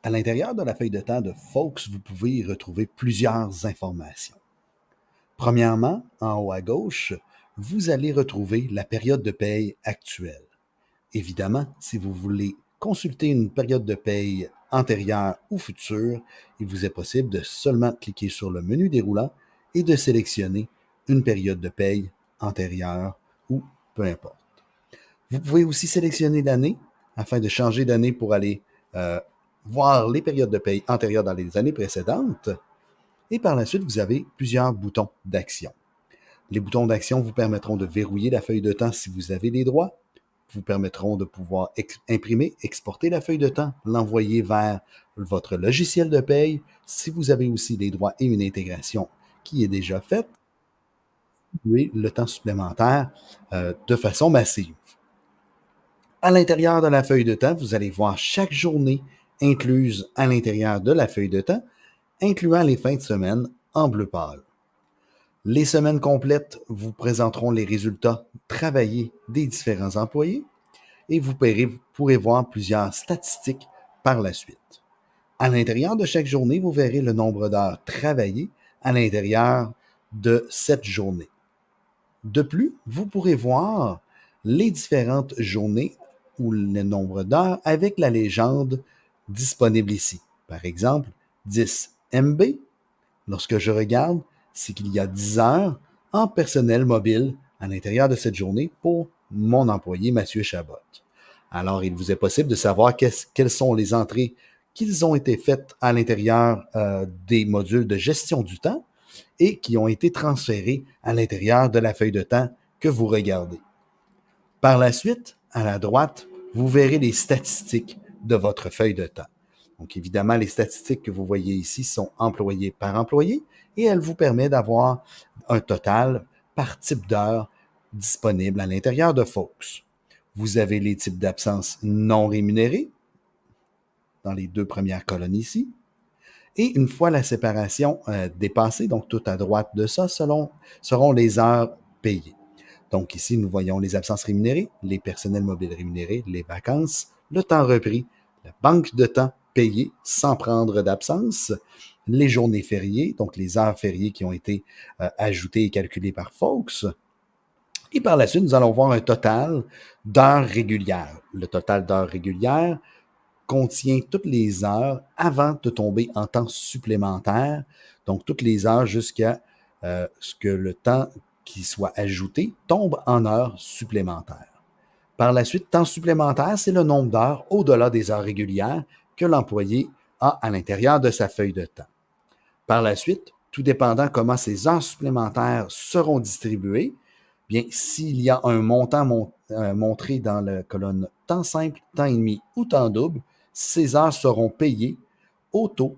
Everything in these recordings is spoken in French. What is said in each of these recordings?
À l'intérieur de la feuille de temps de Folks, vous pouvez y retrouver plusieurs informations. Premièrement, en haut à gauche, vous allez retrouver la période de paye actuelle. Évidemment, si vous voulez consulter une période de paye antérieure ou future, il vous est possible de seulement cliquer sur le menu déroulant et de sélectionner une période de paye antérieure ou peu importe. Vous pouvez aussi sélectionner l'année afin de changer d'année pour aller voir les périodes de paye antérieures dans les années précédentes. Et par la suite, vous avez plusieurs boutons d'action. Les boutons d'action vous permettront de verrouiller la feuille de temps si vous avez des droits, vous permettront de pouvoir imprimer, exporter la feuille de temps, l'envoyer vers votre logiciel de paye. Si vous avez aussi des droits et une intégration qui est déjà faite, vous avez le temps supplémentaire de façon massive. À l'intérieur de la feuille de temps, vous allez voir chaque journée incluse à l'intérieur de la feuille de temps, incluant les fins de semaine en bleu pâle. Les semaines complètes vous présenteront les résultats travaillés des différents employés et vous pourrez voir plusieurs statistiques par la suite. À l'intérieur de chaque journée, vous verrez le nombre d'heures travaillées à l'intérieur de cette journée. De plus, vous pourrez voir les différentes journées ou le nombre d'heures avec la légende disponible ici. Par exemple, 10 MB. Lorsque je regarde, c'est qu'il y a 10 heures en personnel mobile à l'intérieur de cette journée pour mon employé Mathieu Chabot. Alors, il vous est possible de savoir quelles sont les entrées qui ont été faites à l'intérieur des modules de gestion du temps et qui ont été transférées à l'intérieur de la feuille de temps que vous regardez. Par la suite, à la droite, vous verrez les statistiques de votre feuille de temps. Donc, évidemment, les statistiques que vous voyez ici sont employé par employé et elles vous permettent d'avoir un total par type d'heure disponible à l'intérieur de Folks. Vous avez les types d'absence non rémunérées dans les deux premières colonnes ici. Et une fois la séparation dépassée, donc tout à droite de ça, seront les heures payées. Donc ici, nous voyons les absences rémunérées, les personnels mobiles rémunérés, les vacances, le temps repris, la banque de temps payée sans prendre d'absence, les journées fériées, donc les heures fériées qui ont été ajoutées et calculées par Folks. Et par la suite, nous allons voir un total d'heures régulières. Le total d'heures régulières contient toutes les heures avant de tomber en temps supplémentaire, donc toutes les heures jusqu'à ce que le temps qui soit ajouté tombe en heures supplémentaires. Par la suite, temps supplémentaire, c'est le nombre d'heures au-delà des heures régulières que l'employé a à l'intérieur de sa feuille de temps. Par la suite, tout dépendant comment ces heures supplémentaires seront distribuées, bien, s'il y a un montant montré dans la colonne temps simple, temps et demi ou temps double, ces heures seront payées au taux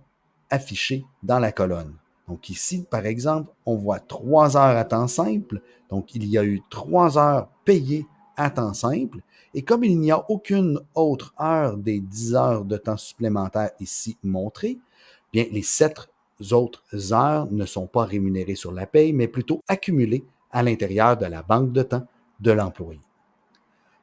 affiché dans la colonne. Donc ici, par exemple, on voit 3 heures à temps simple. Donc, il y a eu 3 heures payées à temps simple. Et comme il n'y a aucune autre heure des 10 heures de temps supplémentaire ici montrées, bien, les 7 autres heures ne sont pas rémunérées sur la paye, mais plutôt accumulées à l'intérieur de la banque de temps de l'employé.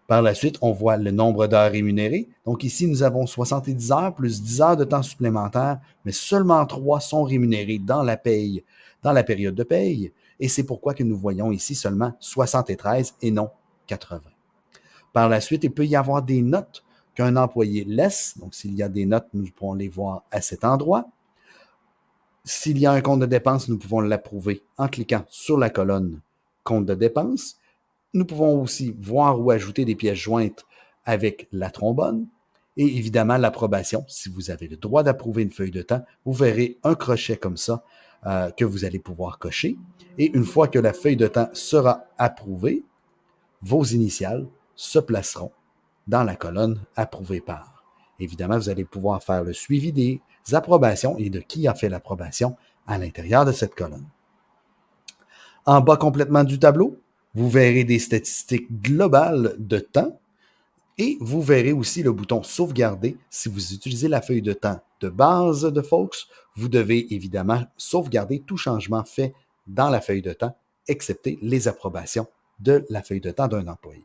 Par la suite, on voit le nombre d'heures rémunérées. Donc ici, nous avons 70 heures plus 10 heures de temps supplémentaire, mais seulement 3 sont rémunérées dans la paye, dans la période de paye. Et c'est pourquoi que nous voyons ici seulement 73 et non 80. Par la suite, il peut y avoir des notes qu'un employé laisse. Donc, s'il y a des notes, nous pourrons les voir à cet endroit. S'il y a un compte de dépenses, nous pouvons l'approuver en cliquant sur la colonne compte de dépenses. Nous pouvons aussi voir ou ajouter des pièces jointes avec la trombone et évidemment l'approbation. Si vous avez le droit d'approuver une feuille de temps, vous verrez un crochet comme ça que vous allez pouvoir cocher. Et une fois que la feuille de temps sera approuvée, vos initiales se placeront dans la colonne approuvée par. Évidemment, vous allez pouvoir faire le suivi des approbations et de qui a fait l'approbation à l'intérieur de cette colonne. En bas complètement du tableau, vous verrez des statistiques globales de temps et vous verrez aussi le bouton sauvegarder. Si vous utilisez la feuille de temps de base de Folks, vous devez évidemment sauvegarder tout changement fait dans la feuille de temps, excepté les approbations de la feuille de temps d'un employé.